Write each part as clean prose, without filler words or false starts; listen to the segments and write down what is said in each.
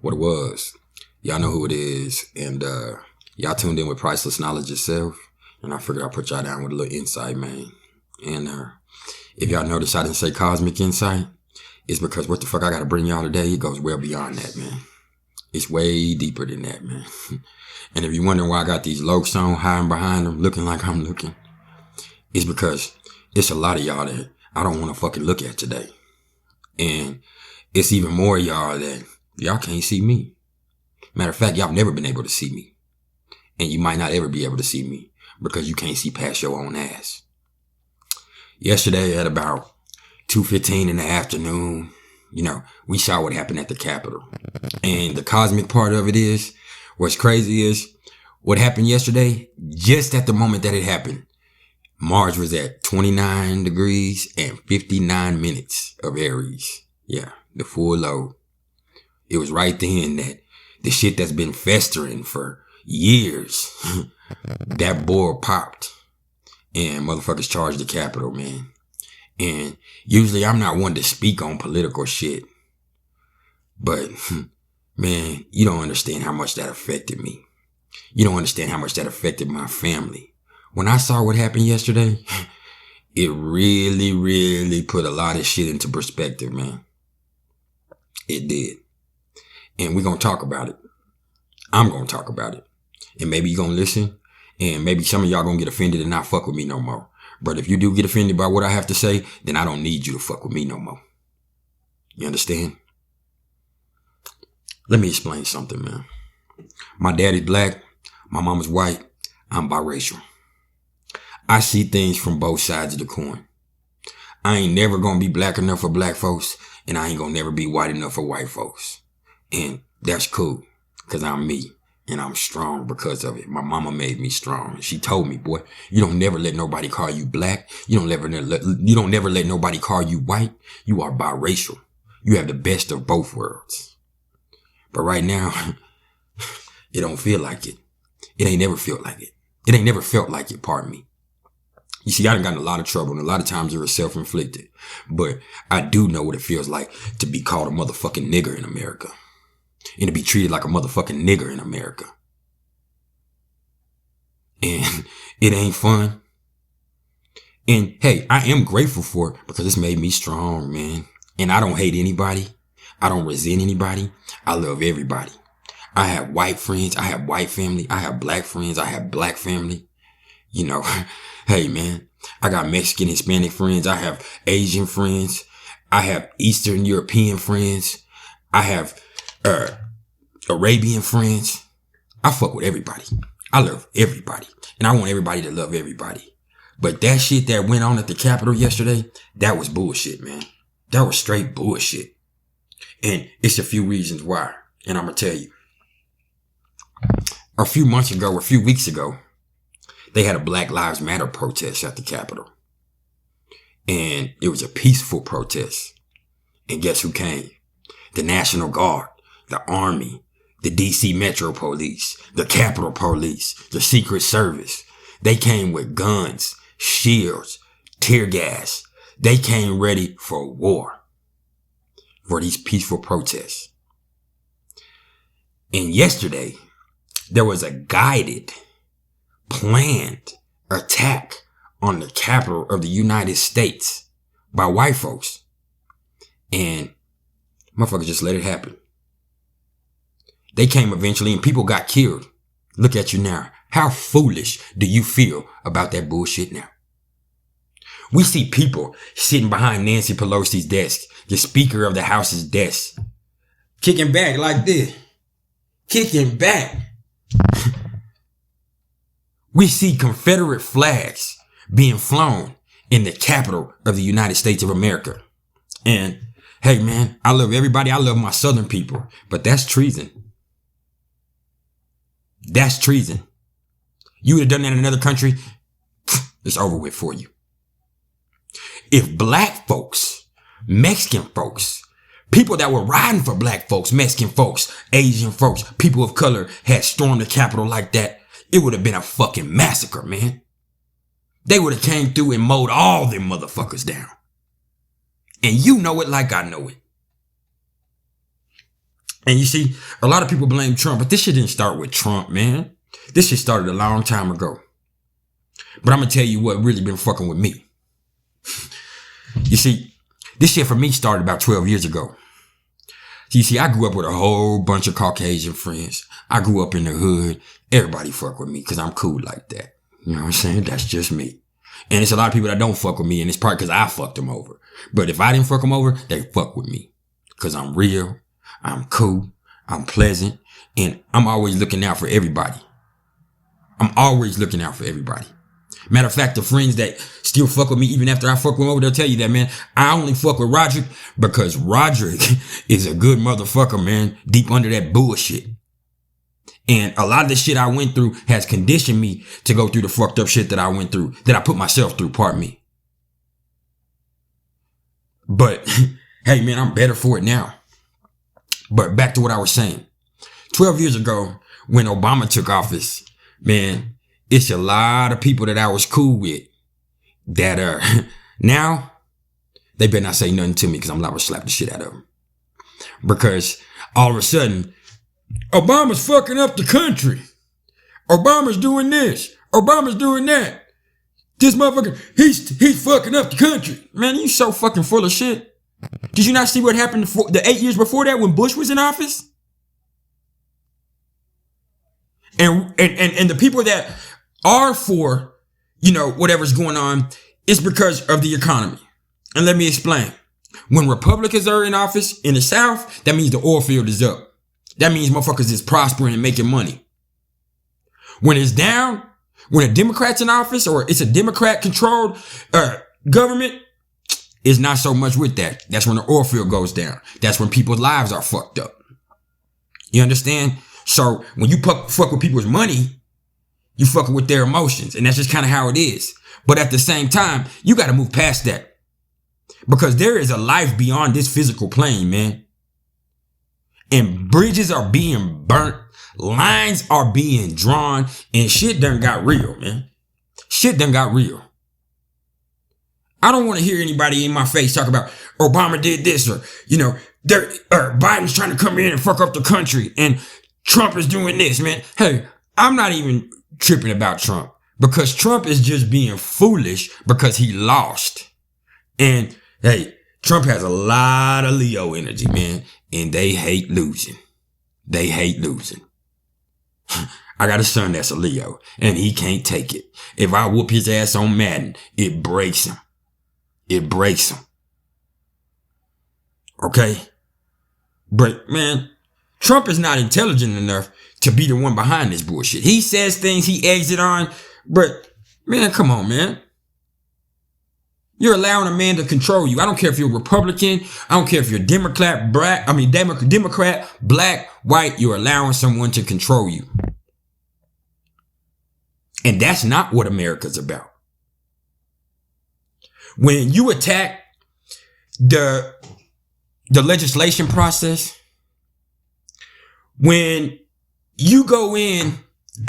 what it was. Y'all know who it is. And y'all tuned in with Priceless Knowledge itself. And I figured I'd put y'all down with a little insight, man. And if y'all notice I didn't say cosmic insight, it's because what the fuck I got to bring y'all today, it goes well beyond that, man. It's way deeper than that, man. And if you're wondering why I got these locs on, hiding behind them, looking like I'm looking, it's because it's a lot of y'all that I don't want to fucking look at today. And it's even more y'all that y'all can't see me. Matter of fact, y'all never been able to see me. And you might not ever be able to see me because you can't see past your own ass. Yesterday at about 2:15 in the afternoon, we saw what happened at the Capitol. And the cosmic part of it is, what's crazy is, what happened yesterday, just at the moment that it happened, Mars was at 29 degrees and 59 minutes of Aries. Yeah, the full load. It was right then that the shit that's been festering for years, that board popped and motherfuckers charged the Capitol, man. And usually I'm not one to speak on political shit, but man, you don't understand how much that affected me. You don't understand how much that affected my family. When I saw what happened yesterday, it really, really put a lot of shit into perspective, man. It did. And we're going to talk about it. I'm going to talk about it. And maybe you're going to listen. And maybe some of y'all going to get offended and not fuck with me no more. But if you do get offended by what I have to say, then I don't need you to fuck with me no more. You understand? Let me explain something, man. My daddy's black. My mama's white. I'm biracial. I see things from both sides of the coin. I ain't never gonna be black enough for black folks, and I ain't gonna never be white enough for white folks. And that's cool, because I'm me, and I'm strong because of it. My mama made me strong. She told me, boy, you don't never let nobody call you black. You don't never let nobody call you white. You are biracial. You have the best of both worlds. But right now, it don't feel like it. It ain't never felt like it. It ain't never felt like it, pardon me. You see, I done gotten in a lot of trouble, and a lot of times it was self-inflicted. But I do know what it feels like to be called a motherfucking nigger in America. And to be treated like a motherfucking nigger in America. And it ain't fun. And hey, I am grateful for it because it's made me strong, man. And I don't hate anybody. I don't resent anybody. I love everybody. I have white friends. I have white family. I have black friends. I have black family. Hey, man, I got Mexican, Hispanic friends. I have Asian friends. I have Eastern European friends. I have Arabian friends. I fuck with everybody. I love everybody. And I want everybody to love everybody. But that shit that went on at the Capitol yesterday, that was bullshit, man. That was straight bullshit. And it's a few reasons why. And I'm going to tell you. A few weeks ago, they had a Black Lives Matter protest at the Capitol. And it was a peaceful protest. And guess who came? The National Guard, the Army, the DC Metro Police, the Capitol Police, the Secret Service. They came with guns, shields, tear gas. They came ready for war. For these peaceful protests. And yesterday, there was a guided, planned attack on the Capitol of the United States by white folks. And motherfuckers just let it happen. They came eventually and people got killed. Look at you now. How foolish do you feel about that bullshit now? We see people sitting behind Nancy Pelosi's desk, the Speaker of the House's desk, kicking back like this. Kicking back. We see Confederate flags being flown in the Capitol of the United States of America. And hey, man, I love everybody. I love my Southern people, but that's treason. That's treason. You would have done that in another country, it's over with for you. If black folks, Mexican folks, people that were riding for black folks, Mexican folks, Asian folks, people of color had stormed the Capitol like that, it would have been a fucking massacre, man. They would have came through and mowed all them motherfuckers down. And you know it like I know it. And you see, a lot of people blame Trump, but this shit didn't start with Trump, man. This shit started a long time ago. But I'm going to tell you what really been fucking with me. You see, this shit for me started about 12 years ago. You see, I grew up with a whole bunch of Caucasian friends. I grew up in the hood. Everybody fuck with me because I'm cool like that. You know what I'm saying? That's just me. And it's a lot of people that don't fuck with me, and it's probably because I fucked them over. But if I didn't fuck them over, they fuck with me. Because I'm real, I'm cool, I'm pleasant, and I'm always looking out for everybody. I'm always looking out for everybody. Matter of fact, the friends that still fuck with me even after I fuck them over, they'll tell you that, man, I only fuck with Roderick because Roderick is a good motherfucker, man, deep under that bullshit. And a lot of the shit I went through has conditioned me to go through the fucked up shit that I went through, that I put myself through, pardon me. But, hey, man, I'm better for it now. But back to what I was saying. 12 years ago, when Obama took office, man, it's a lot of people that I was cool with that now they better not say nothing to me because I'm liable to slap the shit out of them. Because all of a sudden, Obama's fucking up the country. Obama's doing this. Obama's doing that. This motherfucker, he's fucking up the country. Man, you so fucking full of shit. Did you not see what happened the 8 years before that when Bush was in office? And the people that are for, you know, whatever's going on is because of the economy. And let me explain. When Republicans are in office in the South, that means the oil field is up. That means motherfuckers is prospering and making money. When it's down, when a Democrat's in office or it's a Democrat-controlled government, it's not so much with that. That's when the oil field goes down. That's when people's lives are fucked up. You understand? So when you fuck with people's money, you fucking with their emotions. And that's just kind of how it is. But at the same time, you got to move past that. Because there is a life beyond this physical plane, man. And bridges are being burnt. Lines are being drawn. And shit done got real, man. Shit done got real. I don't want to hear anybody in my face talk about Obama did this or, you know, Biden's trying to come in and fuck up the country and Trump is doing this, man. Hey, I'm not even tripping about Trump because Trump is just being foolish because he lost. And hey, Trump has a lot of Leo energy, man, and they hate losing. They hate losing. I got a son that's a Leo and he can't take it. If I whoop his ass on Madden, it breaks him. It breaks him. Okay? But, man, Trump is not intelligent enough to be the one behind this bullshit. He says things he eggs it on, but, man, come on, man. You're allowing a man to control you. I don't care if you're a Republican. I don't care if you're Democrat, black, white. You're allowing someone to control you. And that's not what America's about. When you attack the legislation process, when you go in,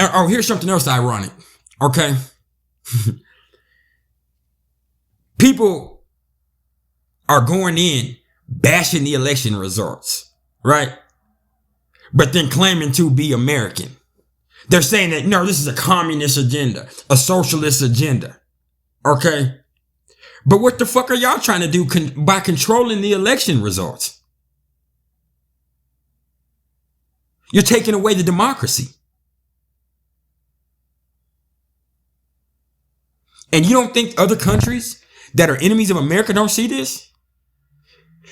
oh, here's something else ironic, okay? People are going in bashing the election results, right? But then claiming to be American. They're saying that, no, this is a communist agenda, a socialist agenda, okay? But what the fuck are y'all trying to do by controlling the election results? You're taking away the democracy. And you don't think other countries that are enemies of America don't see this?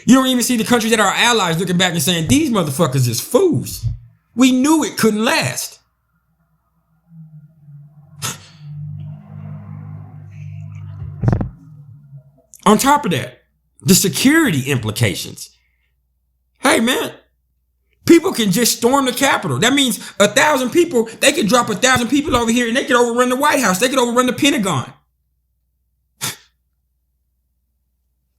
You don't even see the countries that are our allies looking back and saying, these motherfuckers is fools. We knew it couldn't last. On top of that, the security implications. Hey, man, people can just storm the Capitol. That means 1,000 people, they could drop 1,000 people over here and they could overrun the White House. They could overrun the Pentagon.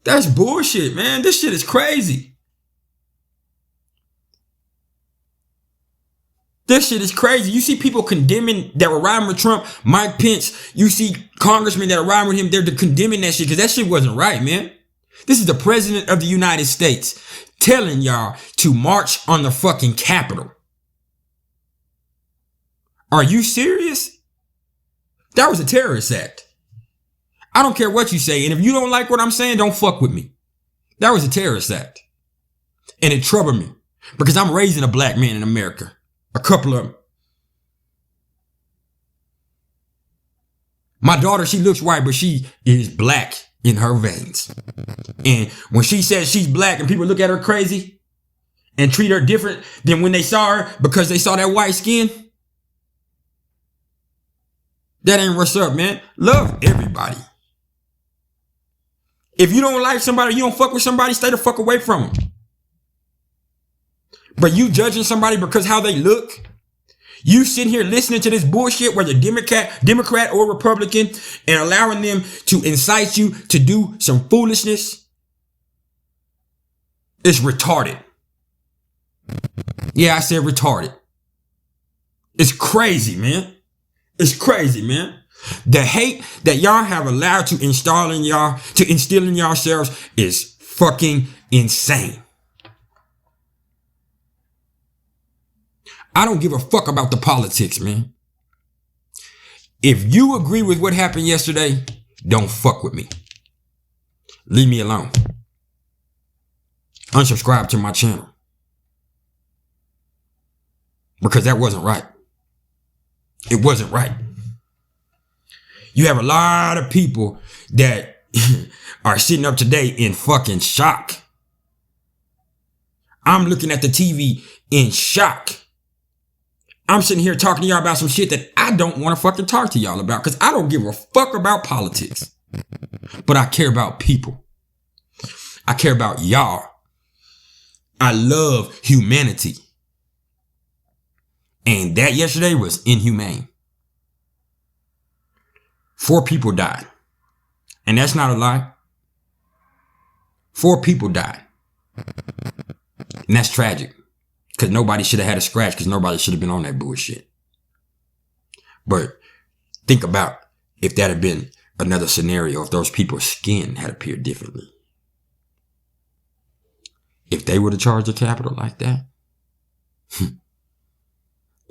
That's bullshit, man. This shit is crazy. This shit is crazy. You see people condemning that were riding with Trump, Mike Pence. You see congressmen that are riding with him. They're condemning that shit because that shit wasn't right, man. This is the president of the United States telling y'all to march on the fucking Capitol. Are you serious? That was a terrorist act. I don't care what you say. And if you don't like what I'm saying, don't fuck with me. That was a terrorist act. And it troubled me because I'm raising a black man in America. A couple of them. My daughter, she looks white, but she is black in her veins. And when she says she's black and people look at her crazy and treat her different than when they saw her because they saw that white skin, that ain't what's up, man. Love everybody. If you don't like somebody, you don't fuck with somebody, stay the fuck away from them. But you judging somebody because how they look, you sitting here listening to this bullshit, whether Democrat or Republican, and allowing them to incite you to do some foolishness, it's retarded. Yeah, I said retarded. It's crazy, man. It's crazy, man. The hate that y'all have allowed to instill in yourselves is fucking insane. I don't give a fuck about the politics, man. If you agree with what happened yesterday, don't fuck with me. Leave me alone. Unsubscribe to my channel. Because that wasn't right. It wasn't right. You have a lot of people that are sitting up today in fucking shock. I'm looking at the TV in shock. I'm sitting here talking to y'all about some shit that I don't want to fucking talk to y'all about because I don't give a fuck about politics. But I care about people. I care about y'all. I love humanity. And that yesterday was inhumane. 4 people died. And that's not a lie. 4 people died. And that's tragic. Because nobody should have had a scratch. Because nobody should have been on that bullshit. But think about if that had been another scenario. If those people's skin had appeared differently. If they would have charged the Capitol like that.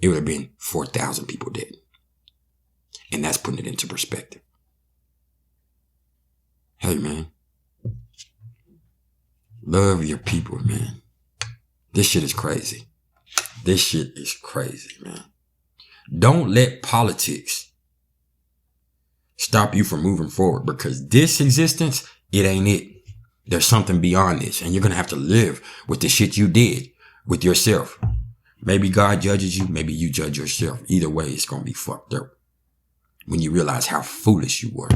It would have been 4,000 people dead. And that's putting it into perspective. Hey, man. Love your people, man. This shit is crazy. This shit is crazy, man. Don't let politics stop you from moving forward because this existence, it ain't it. There's something beyond this. And you're going to have to live with the shit you did with yourself. Maybe God judges you. Maybe you judge yourself. Either way, it's going to be fucked up. When you realize how foolish you were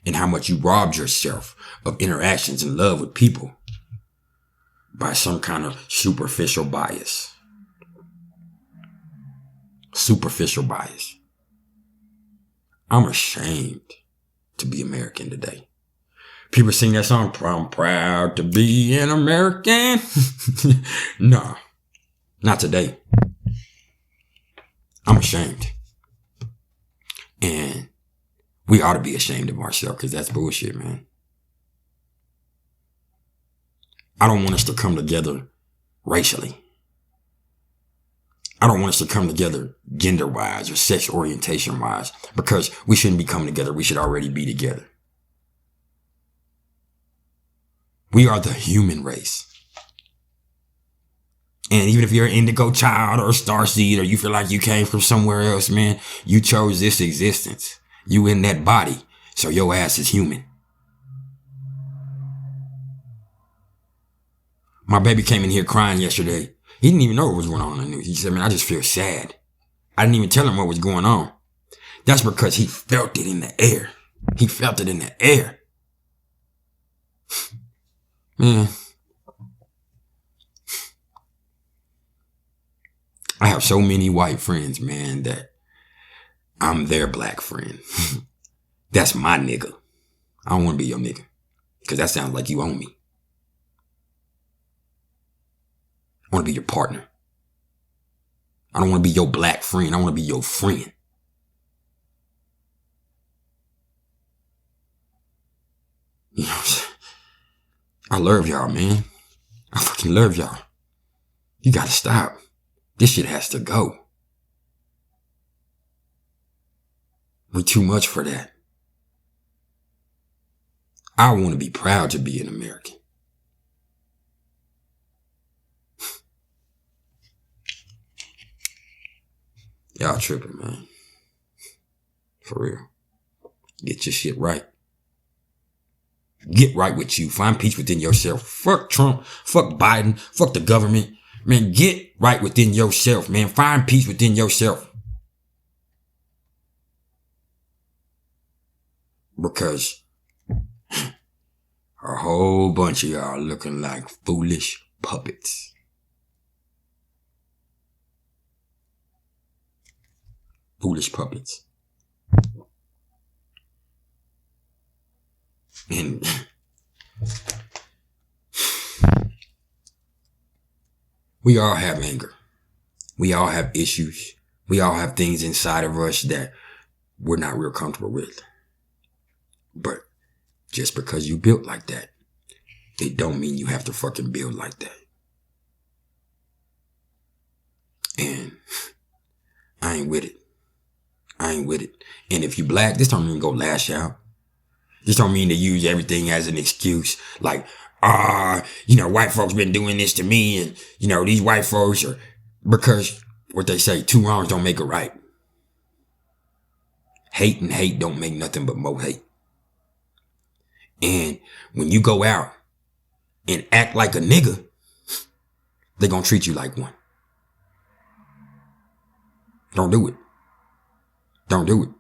and how much you robbed yourself of interactions and love with people by some kind of superficial bias. Superficial bias. I'm ashamed to be American today. People sing that song, I'm proud to be an American. No, not today. I'm ashamed. And we ought to be ashamed of ourselves because that's bullshit, man. I don't want us to come together racially. I don't want us to come together gender-wise or sex orientation-wise because we shouldn't be coming together. We should already be together. We are the human race. And even if you're an indigo child or a starseed or you feel like you came from somewhere else, man, you chose this existence. You in that body. So your ass is human. My baby came in here crying yesterday. He didn't even know what was going on in the news. He said, man, I just feel sad. I didn't even tell him what was going on. That's because he felt it in the air. He felt it in the air. Man. I have so many white friends, man, that I'm their black friend. That's my nigga. I don't want to be your nigga. Because that sounds like you own me. I want to be your partner. I don't want to be your black friend. I want to be your friend. You know what I'm saying? I love y'all, man. I fucking love y'all. You gotta stop. This shit has to go. We too much for that. I want to be proud to be an American. Y'all tripping, man. For real. Get your shit right. Get right with you. Find peace within yourself. Fuck Trump. Fuck Biden. Fuck the government. Man, get right within yourself, man. Find peace within yourself. Because a whole bunch of y'all looking like foolish puppets. Foolish puppets. And we all have anger. We all have issues. We all have things inside of us that we're not real comfortable with. But just because you built like that, it don't mean you have to fucking build like that. And I ain't with it. I ain't with it. And if you black, this don't mean go lash out. This don't mean to use everything as an excuse. Like, white folks been doing this to me, and, these white folks are, because what they say, two wrongs don't make a right. Hate and hate don't make nothing but more hate. And when you go out and act like a nigga, they gonna treat you like one. Don't do it. Don't do it.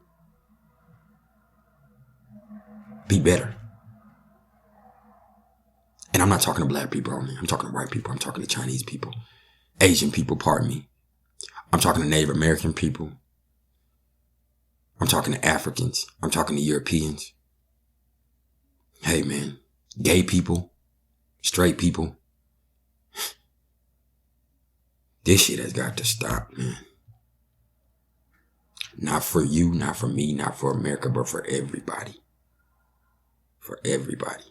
Be better. And I'm not talking to black people only. I'm talking to white people. I'm talking to Chinese people. Asian people, pardon me. I'm talking to Native American people. I'm talking to Africans. I'm talking to Europeans. Hey, man. Gay people. Straight people. This shit has got to stop, man. Not for you, not for me, not for America, but for everybody. For everybody.